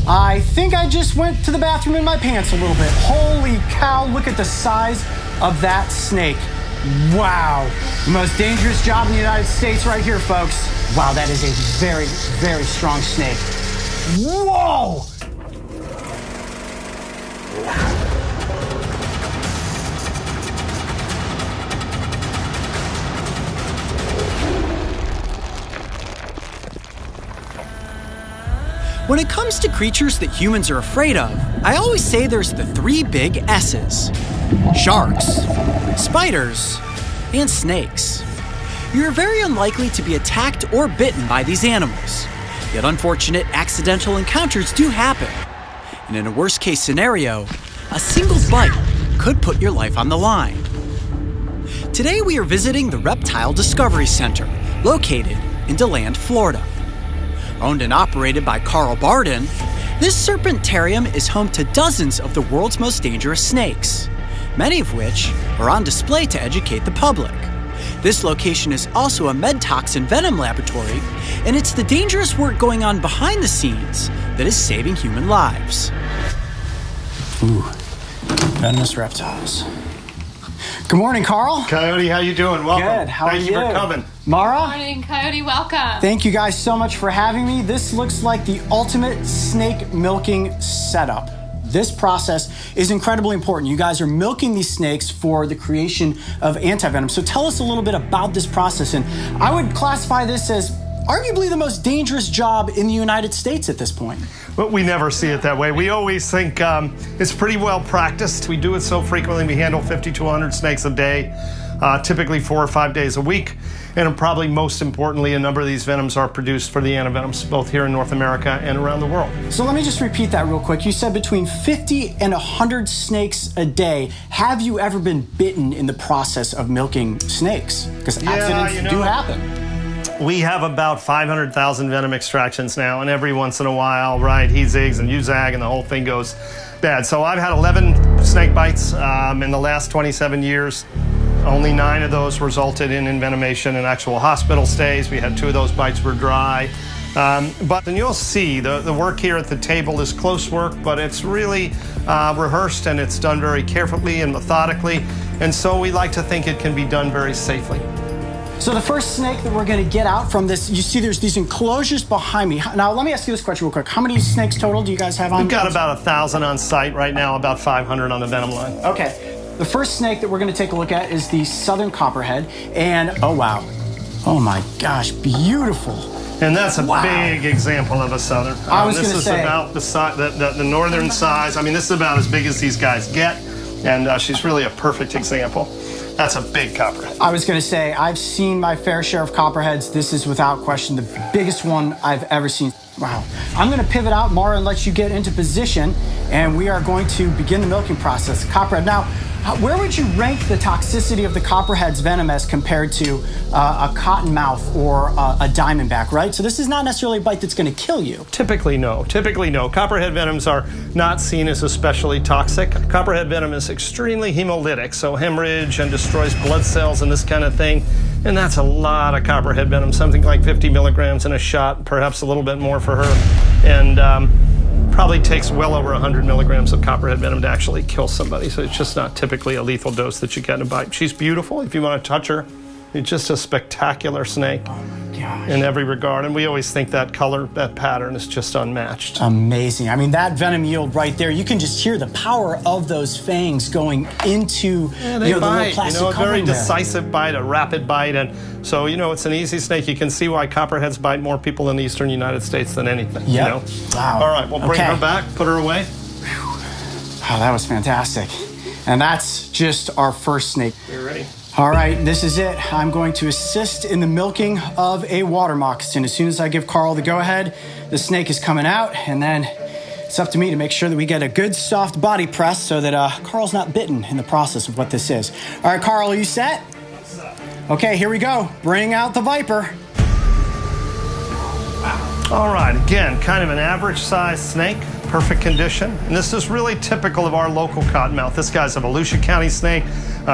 I think I just went to the bathroom in my pants a little bit. Holy cow, look at the size of that snake. Wow. The most dangerous job in the United States right here, folks. Wow, that is a very, very strong snake. Whoa! When it comes to creatures that humans are afraid of, I always say there's the three big S's: sharks, spiders, and snakes. You're very unlikely to be attacked or bitten by these animals, yet unfortunate accidental encounters do happen. And in a worst-case scenario, a single bite could put your life on the line. Today we are visiting the Reptile Discovery Center, located in DeLand, Florida. Owned and operated by Carl Barden, this serpentarium is home to dozens of the world's most dangerous snakes, many of which are on display to educate the public. This location is also a med-toxin venom laboratory, and it's the dangerous work going on behind the scenes that is saving human lives. Ooh, venomous reptiles. Good morning, Carl. Coyote, how you doing? Welcome. Good. How are you? Thank you for coming. Mara? Good morning, Coyote. Welcome. Thank you guys so much for having me. This looks like the ultimate snake milking setup. This process is incredibly important. You guys are milking these snakes for the creation of antivenom. So tell us a little bit about this process. And I would classify this as arguably the most dangerous job in the United States at this point. But we never see it that way. We always think it's pretty well practiced. We do it so frequently. We handle 50 to 100 snakes a day, typically 4 or 5 days a week. And probably most importantly, a number of these venoms are produced for the antivenoms, both here in North America and around the world. So let me just repeat that real quick. You said between 50 and 100 snakes a day. Have you ever been bitten in the process of milking snakes? Because accidents do happen. We have about 500,000 venom extractions now, and every once in a while, right, he zigs and you zag and the whole thing goes bad. So I've had 11 snake bites in the last 27 years. Only 9 of those resulted in envenomation and actual hospital stays. We had 2 of those bites were dry. But then you'll see the work here at the table is close work, but it's really rehearsed and it's done very carefully and methodically. And so we like to think it can be done very safely. So the first snake that we're going to get out from this, you see there's these enclosures behind me. Now, let me ask you this question real quick. How many snakes total do you guys have on? We've got about 1,000 on site right now, about 500 on the venom line. Okay. The first snake that we're going to take a look at is the southern copperhead. And, oh, wow. Oh, my gosh, beautiful. And that's a big example of a southern. I was going to say. This is about the northern size. I mean, this is about as big as these guys get. And she's really a perfect example. That's a big copperhead. I was going to say, I've seen my fair share of copperheads. This is without question the biggest one I've ever seen. Wow. I'm going to pivot out, Mara, and let you get into position, and we are going to begin the milking process. Copperhead. Now, where would you rank the toxicity of the copperhead's venom as compared to a cottonmouth or a diamondback, right? So this is not necessarily a bite that's going to kill you. Typically, no. Typically, no. Copperhead venoms are not seen as especially toxic. Copperhead venom is extremely hemolytic, so hemorrhage and destroys blood cells and this kind of thing. And that's a lot of copperhead venom, something like 50 milligrams in a shot, perhaps a little bit more for her. And probably takes well over 100 milligrams of copperhead venom to actually kill somebody. So it's just not typically a lethal dose that you get in a bite. She's beautiful. If you want to touch her, it's just a spectacular snake. Oh my gosh. In every regard. And we always think that color, that pattern is just unmatched. Amazing. I mean, that venom yield right there, you can just hear the power of those fangs going into they the little bite, plastic a very covering there. decisive bite, a rapid bite. And so, it's an easy snake. You can see why copperheads bite more people in the eastern United States than anything. Yep. Wow. All right, we'll bring her back, put her away. Oh, that was fantastic. And that's just our first snake. You're ready. All right, this is it. I'm going to assist in the milking of a water moccasin. As soon as I give Carl the go-ahead, the snake is coming out, and then it's up to me to make sure that we get a good soft body press so that Carl's not bitten in the process of what this is. All right, Carl, are you set? Okay, here we go. Bring out the viper. All right, again, kind of an average-sized snake, perfect condition. And this is really typical of our local cottonmouth. This guy's a Volusia County snake.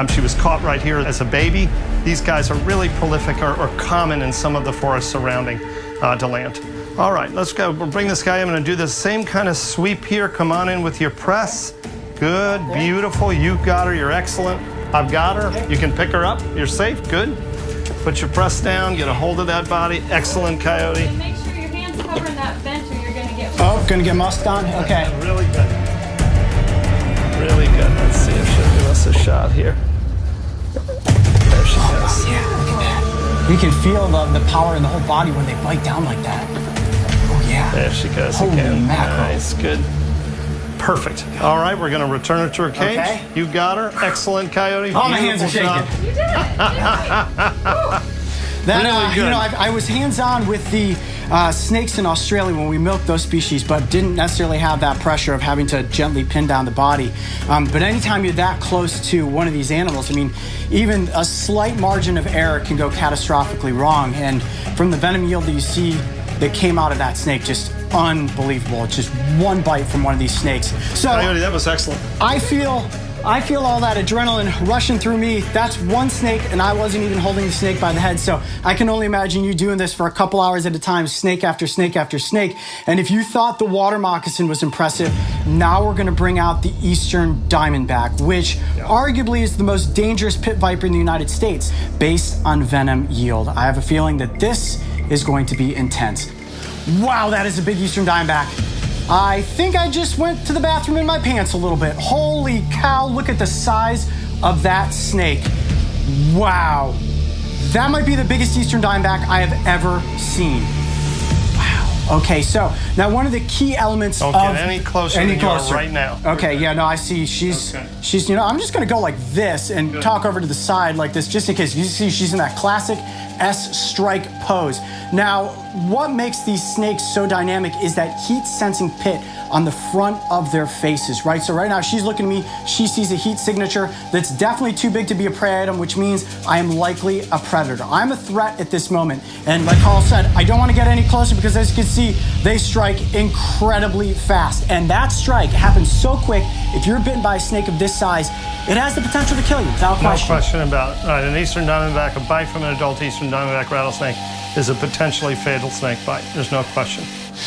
She was caught right here as a baby. These guys are really prolific or common in some of the forests surrounding to land. All right, let's go. We'll bring this guy in. I'm going to do the same kind of sweep here. Come on in with your press. Good, beautiful. You've got her. You're excellent. I've got her. You can pick her up. You're safe. Good. Put your press down. Get a hold of that body. Excellent, Coyote. And make sure your hands covering that vent or you're going to get... Oh, going to get musked on? Okay. Yeah, really good. Really good. Let's see if she'll give us a shot here. There she goes. Yeah, look at that. You can feel the power in the whole body when they bite down like that. Oh, yeah. There she goes Holy again. mackerel. Nice, good. Perfect. All right, we're going to return her to her cage. Okay. You got her. Excellent, Coyote. Oh, my hands are shaking. Job. You did it. That, Really good. You know, I was hands-on with the snakes in Australia when we milked those species, but didn't necessarily have that pressure of having to gently pin down the body. But anytime you're that close to one of these animals, I mean, even a slight margin of error can go catastrophically wrong. And from the venom yield that you see that came out of that snake, just unbelievable. It's just one bite from one of these snakes. So Coyote, that was excellent. I feel all that adrenaline rushing through me. That's one snake, and I wasn't even holding the snake by the head. So I can only imagine you doing this for a couple hours at a time, snake after snake after snake. And if you thought the water moccasin was impressive, now we're going to bring out the eastern diamondback, which arguably is the most dangerous pit viper in the United States based on venom yield. I have a feeling that this is going to be intense. Wow, that is a big eastern diamondback. I think I just went to the bathroom in my pants a little bit. Holy cow, look at the size of that snake. Wow. That might be the biggest eastern diamondback I have ever seen. Wow. Okay, so now one of the key elements Don't get any closer than you are right now. Okay, yeah, no, I see. She's, you know, I'm just gonna go like this and talk over to the side like this just in case. You see she's in that classic S-strike pose. Now, what makes these snakes so dynamic is that heat-sensing pit on the front of their faces, right? So right now, she's looking at me, she sees a heat signature that's definitely too big to be a prey item, which means I am likely a predator. I'm a threat at this moment. And like Carl said, I don't want to get any closer because as you can see, they strike incredibly fast. And that strike happens so quick, if you're bitten by a snake of this size, it has the potential to kill you without question. No question about it. An eastern diamondback, a bite from an adult eastern diamondback rattlesnake is a potentially fatal snake bite. There's no question.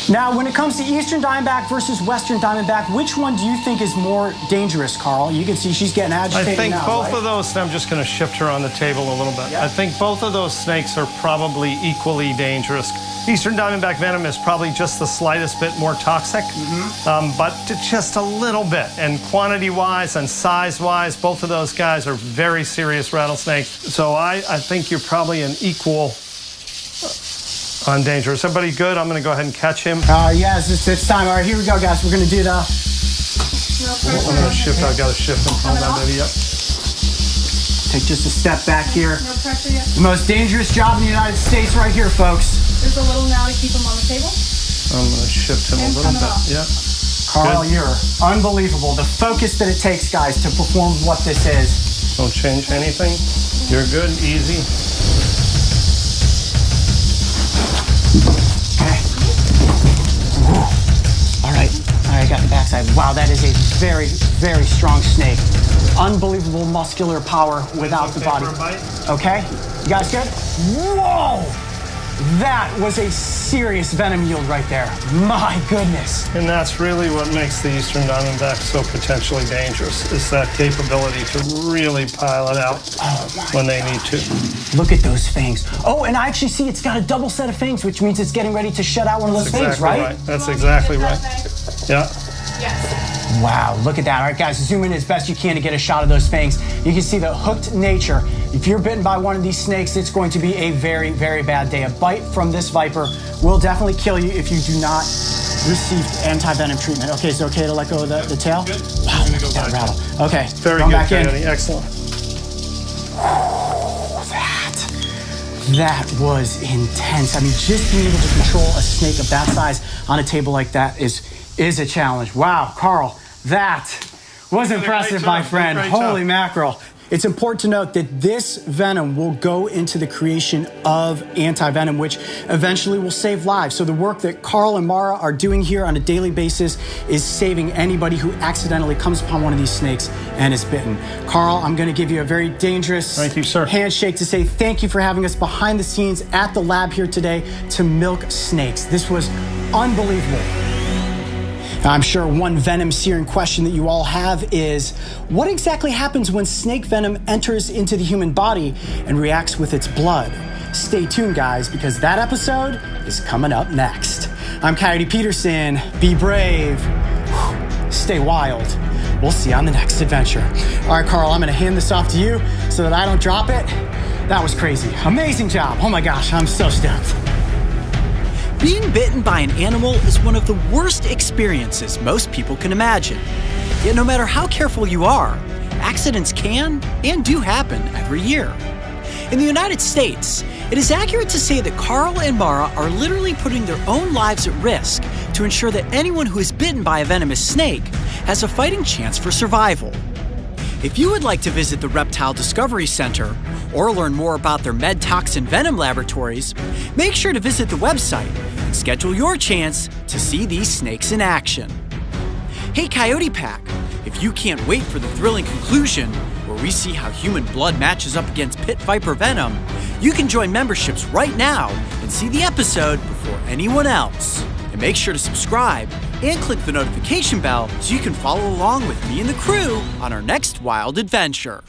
Now, when it comes to eastern diamondback versus western diamondback, which one do you think is more dangerous, Carl? You can see she's getting agitated I think now, both right? of those, I'm just going to shift her on the table a little bit. Yep. I think both of those snakes are probably equally dangerous. Eastern diamondback venom is probably just the slightest bit more toxic, but just a little bit. And quantity-wise and size-wise, both of those guys are very serious rattlesnakes. So I think you're probably an equal on dangerous. Everybody good? I'm going to go ahead and catch him. Yes, it's time. All right, here we go, guys. We're going to do the... I'm going to shift. I've got to shift him. Hold on, baby. Yep. Take just a step back here. No pressure yet. The most dangerous job in the United States right here, folks. There's a little now to keep them on the table. I'm going to shift him a And little coming off. bit. Yep. Carl, Good. you're unbelievable. The focus that it takes, guys, to perform what this is. Don't change anything. You're good. Easy. Okay. All right, I got the backside. Wow, that is a very, very strong snake. Unbelievable muscular power without the body. For a bite? Okay, you guys good? Whoa! That was a serious venom yield right there. My goodness. And that's really what makes the eastern diamondback so potentially dangerous, is that capability to really pile it out when they need to. Look at those fangs. Oh, and I actually see it's got a double set of fangs, which means it's getting ready to shut out one of those fangs, right? That's exactly right. Yeah. Yes. Wow, look at that. All right, guys, zoom in as best you can to get a shot of those fangs. You can see the hooked nature. If you're bitten by one of these snakes, it's going to be a very, very bad day. A bite from this viper will definitely kill you if you do not receive anti-venom treatment. Okay, is it okay to let go of the tail? Good. Wow, look at that rattle. Okay, Very going good, back in. Coyote. Excellent. That was intense. I mean, just being able to control a snake of that size on a table like that is a challenge. Wow, Carl, that was impressive, my friend. Holy mackerel. It's important to note that this venom will go into the creation of anti-venom, which eventually will save lives. So the work that Carl and Mara are doing here on a daily basis is saving anybody who accidentally comes upon one of these snakes and is bitten. Carl, I'm going to give you a very dangerous handshake to say thank you for having us behind the scenes at the lab here today to milk snakes. This was unbelievable. I'm sure one venom-searing question that you all have is, what exactly happens when snake venom enters into the human body and reacts with its blood? Stay tuned, guys, because that episode is coming up next. I'm Coyote Peterson. Be brave. Stay wild. We'll see you on the next adventure. All right, Carl, I'm going to hand this off to you so that I don't drop it. That was crazy. Amazing job. Oh my gosh, I'm so stoked. Being bitten by an animal is one of the worst experiences most people can imagine. Yet no matter how careful you are, accidents can and do happen every year. In the United States, it is accurate to say that Carl and Mara are literally putting their own lives at risk to ensure that anyone who is bitten by a venomous snake has a fighting chance for survival. If you would like to visit the Reptile Discovery Center or learn more about their med toxin venom laboratories, make sure to visit the website and schedule your chance to see these snakes in action. Hey Coyote Pack, if you can't wait for the thrilling conclusion where we see how human blood matches up against pit viper venom, you can join memberships right now and see the episode before anyone else. And make sure to subscribe and click the notification bell so you can follow along with me and the crew on our next wild adventure.